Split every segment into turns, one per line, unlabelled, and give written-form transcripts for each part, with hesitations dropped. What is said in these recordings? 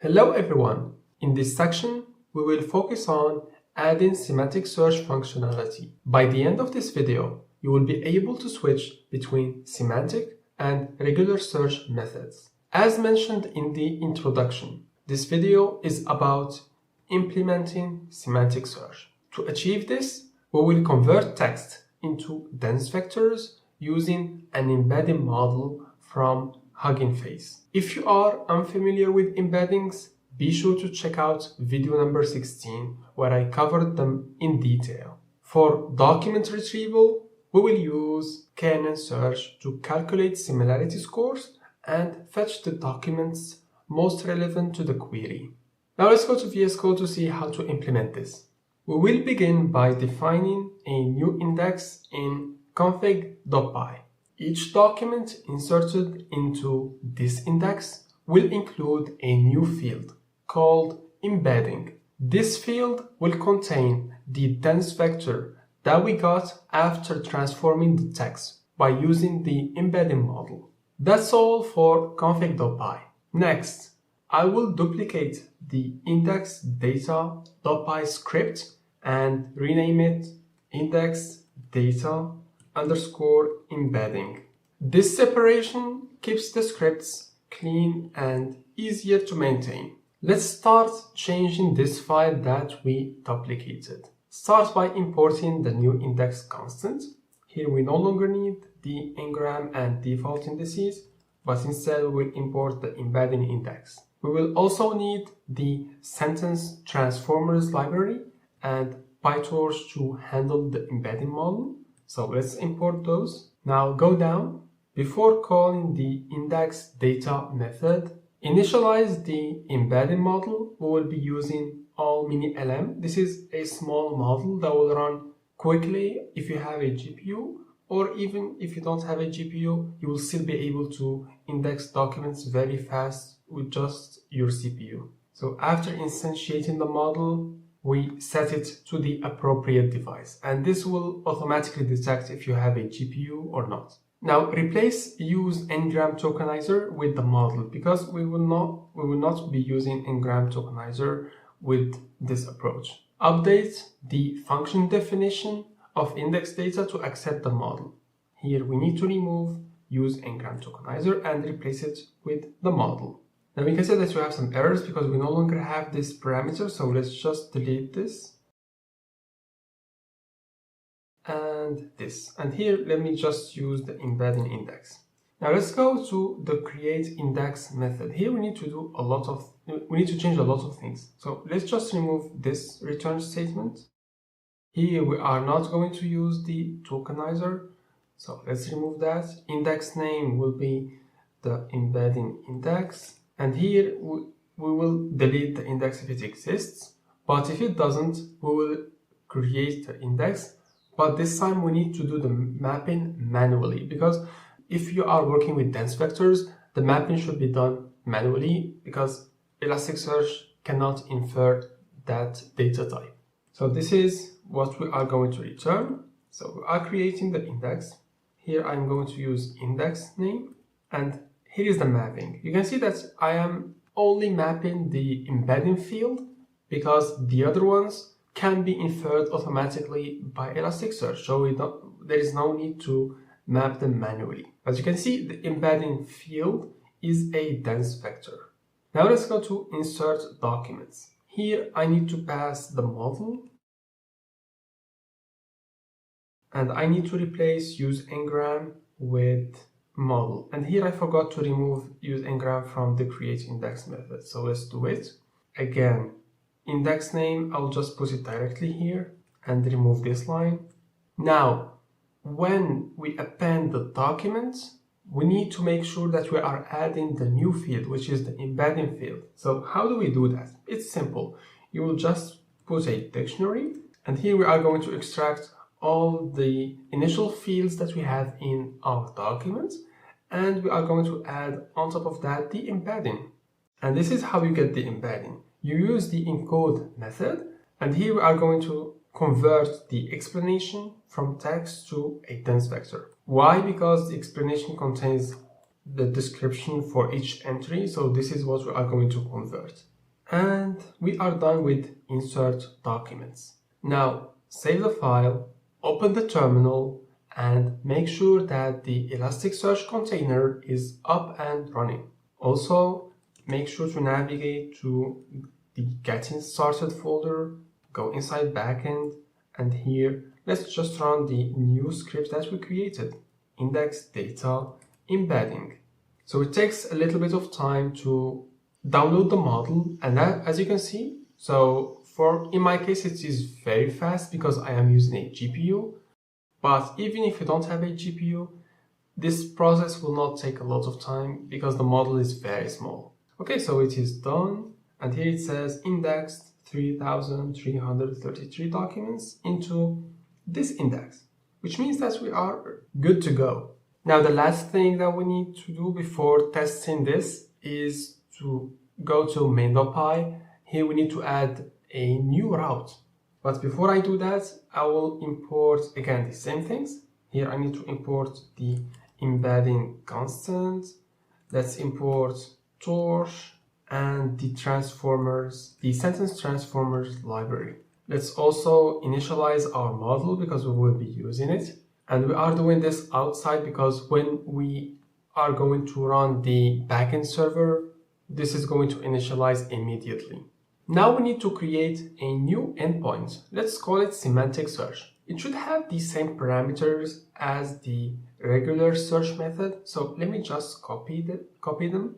Hello everyone! In this section, we will focus on adding semantic search functionality. By the end of this video, you will be able to switch between semantic and regular search methods. As mentioned in the introduction, this video is about implementing semantic search. To achieve this, we will convert text into dense vectors using an embedding model from Hugging Face. If you are unfamiliar with embeddings, be sure to check out video number 16 where I covered them in detail. For document retrieval, we will use KNN search to calculate similarity scores and fetch the documents most relevant to the query. Now let's go to VS Code to see how to implement this. We will begin by defining a new index in config.py. Each document inserted into this index will include a new field called embedding. This field will contain the dense vector that we got after transforming the text by using the embedding model. That's all for config.py. Next, I will duplicate the index data.py script and rename it index data underscore embedding. This separation keeps the scripts clean and easier to maintain. Let's start changing this file that we duplicated. Start by importing the new index constant. Here we no longer need the engram and default indices, but instead we will import the embedding index. We will also need the sentence transformers library and PyTorch to handle the embedding model. So let's import those. Now go down. Before calling the index data method, initialize the embedding model. We will be using all mini-lm. This is a small model that will run quickly if you have a GPU, or even if you don't have a GPU, you will still be able to index documents very fast with just your CPU. So after instantiating the model, we set it to the appropriate device, and this will automatically detect if you have a GPU or not. Now replace use ngram tokenizer with the model, because we will not be using ngram tokenizer with this approach. Update the function definition of index data to accept the model. Here we need to remove use ngram tokenizer and replace it with the model. Now we can see that we have some errors because we no longer have this parameter, so let's just delete this and this. And here let me just use the embedding index. Now let's go to the create index method. Here we need to change a lot of things. So let's just remove this return statement. Here we are not going to use the tokenizer, so let's remove that. Index name will be the embedding index. And here we will delete the index if it exists, but if it doesn't, we will create the index. But this time we need to do the mapping manually, because if you are working with dense vectors, the mapping should be done manually because ElasticSearch cannot infer that data type. So this is what we are going to return. So we are creating the index. Here I'm going to use index name, and here is the mapping. You can see that I am only mapping the embedding field because the other ones can be inferred automatically by ElasticSearch. So there is no need to map them manually. As you can see, the embedding field is a dense vector. Now let's go to insert documents. Here I need to pass the model, and I need to replace use ngram with model. And here I forgot to remove use ngram from the create index method. So let's do it. Again, index name, I'll just put it directly here and remove this line. Now, when we append the document, we need to make sure that we are adding the new field, which is the embedding field. So how do we do that? It's simple. You will just put a dictionary, and here we are going to extract all the initial fields that we have in our document, and we are going to add on top of that the embedding. And this is how you get the embedding. You use the encode method, and here we are going to convert the explanation from text to a dense vector. Why? Because the explanation contains the description for each entry, so this is what we are going to convert. And we are done with insert documents. Now save the file, open the terminal, and make sure that the Elasticsearch container is up and running. Also, make sure to navigate to the Getting Started folder, go inside backend, and here let's just run the new script that we created, index data embedding. So it takes a little bit of time to download the model, and that, as you can see, so in my case it is very fast because I am using a GPU, but even if you don't have a GPU, this process will not take a lot of time because the model is very small. Okay, so it is done, and here it says indexed 3,333 documents into this index, which means that we are good to go. Now the last thing that we need to do before testing this is to go to main.py. Here we need to add a new route. But before I do that, I will import again the same things. Here I need to import the embedding constant. Let's import torch and the transformers, the sentence transformers library. Let's also initialize our model because we will be using it. And we are doing this outside because when we are going to run the backend server, this is going to initialize immediately. Now we need to create a new endpoint. Let's call it semantic search. It should have the same parameters as the regular search method. So let me just copy them.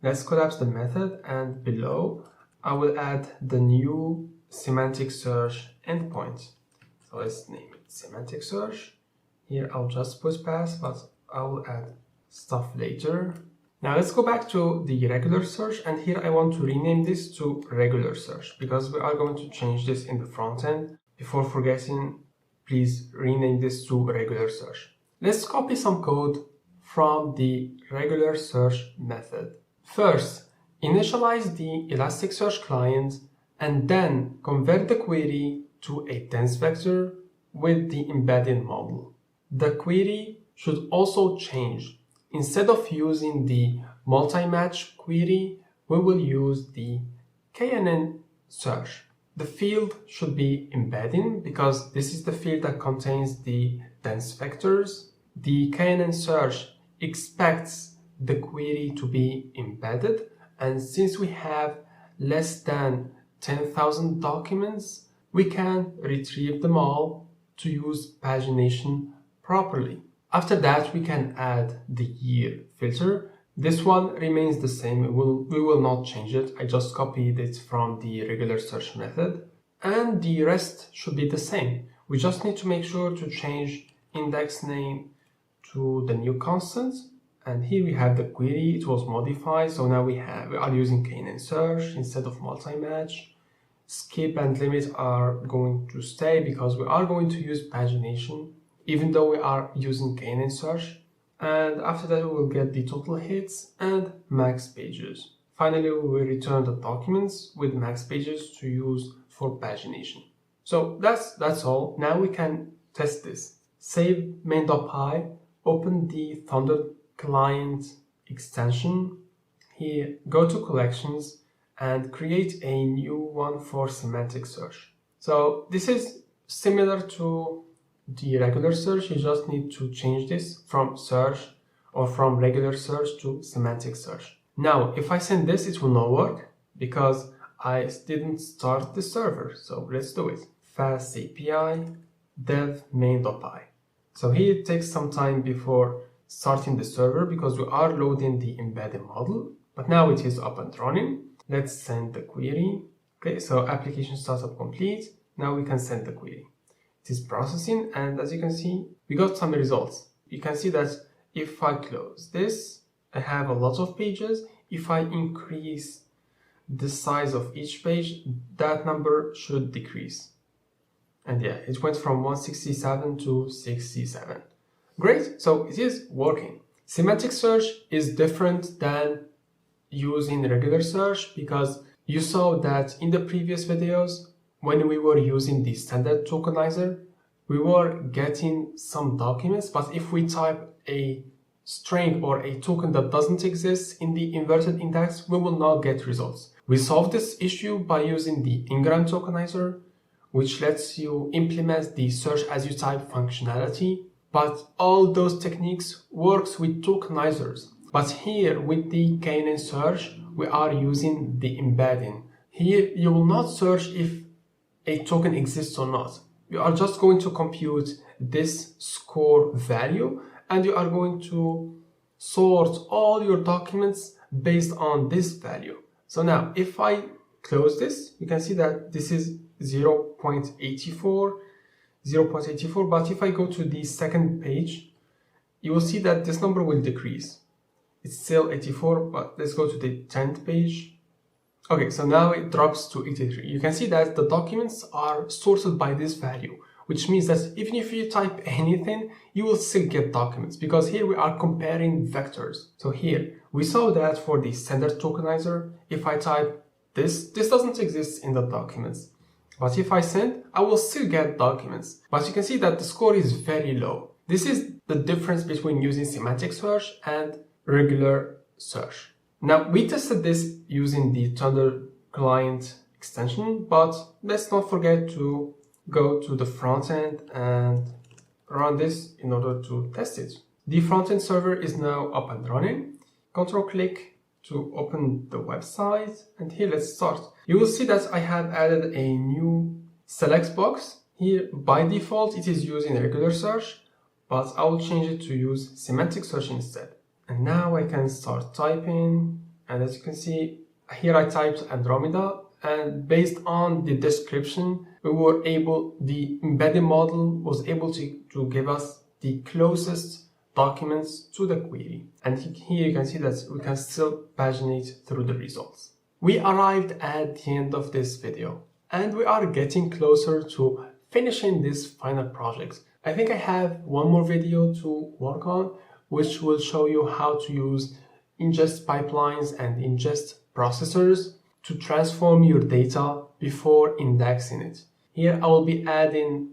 Let's collapse the method, and below I will add the new semantic search endpoint. So let's name it semantic search. Here I'll just put pass, but I will add stuff later. Now let's go back to the regular search, and here I want to rename this to regular search because we are going to change this in the front end. Before forgetting, please rename this to regular search. Let's copy some code from the regular search method. First, initialize the ElasticSearch client and then convert the query to a dense vector with the embedding model. The query should also change. Instead of using the multi-match query, we will use the KNN search. The field should be embedding because this is the field that contains the dense vectors. The KNN search expects the query to be embedded, and since we have less than 10,000 documents, we can retrieve them all to use pagination properly. After that, we can add the year filter. This one remains the same. We will not change it. I just copied it from the regular search method, and the rest should be the same. We just need to make sure to change index name to the new constant. And here we have the query. It was modified, so now we are using KNN search instead of multi-match. Skip and limit are going to stay because we are going to use pagination even though we are using KNN search. And after that, we will get the total hits and max pages. Finally, we will return the documents with max pages to use for pagination. So that's all. Now we can test this. Save main.py, open the Thunder client extension. Here, go to collections and create a new one for semantic search. So this is similar to the regular search. You just need to change this from search or from regular search to semantic search. Now, if I send this, it will not work because I didn't start the server. So let's do it. Fast API dev main.py. So here it takes some time before starting the server because we are loading the embedding model, but now it is up and running. Let's send the query. Okay, so application startup complete. Now we can send the query. It is processing, and as you can see, we got some results. You can see that if I close this, I have a lot of pages. If I increase the size of each page, that number should decrease. And yeah, it went from 167 to 67. Great, so it is working. Semantic search is different than using regular search because you saw that in the previous videos, when we were using the standard tokenizer, we were getting some documents, but if we type a string or a token that doesn't exist in the inverted index, we will not get results. We solved this issue by using the Ingram tokenizer, which lets you implement the search as you type functionality. But all those techniques works with tokenizers. But here with the KNN search, we are using the embedding. Here you will not search if a token exists or not. You are just going to compute this score value and you are going to sort all your documents based on this value. So now if I close this, you can see that this is 0.84, but if I go to the second page, you will see that this number will decrease. It's still 84, but let's go to the 10th page. Okay, so now it drops to 83. You can see that the documents are sorted by this value, which means that even if you type anything, you will still get documents, because here we are comparing vectors. So here we saw that for the standard tokenizer, if I type this doesn't exist in the documents. But if I send, I will still get documents. But you can see that the score is very low. This is the difference between using semantic search and regular search. Now, we tested this using the Thunder client extension, but let's not forget to go to the front end and run this in order to test it. The front end server is now up and running. Control click to open the website, and here let's start. You will see that I have added a new select box. Here by default it is using regular search, but I will change it to use semantic search instead. And now I can start typing, and as you can see here I typed Andromeda, and based on the description the embedding model was able to give us the closest documents to the query. And here you can see that we can still paginate through the results. We arrived at the end of this video, and we are getting closer to finishing this final project. I think I have one more video to work on, which will show you how to use ingest pipelines and ingest processors to transform your data before indexing it. Here I will be adding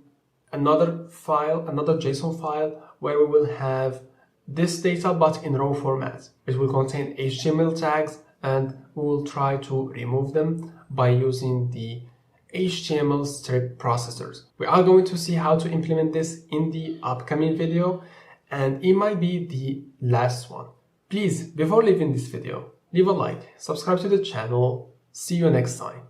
another file, another JSON file, where we will have this data but in raw format. It will contain HTML tags, and we will try to remove them by using the HTML strip processors. We are going to see how to implement this in the upcoming video, and it might be the last one. Please, before leaving this video, leave a like, subscribe to the channel. See you next time.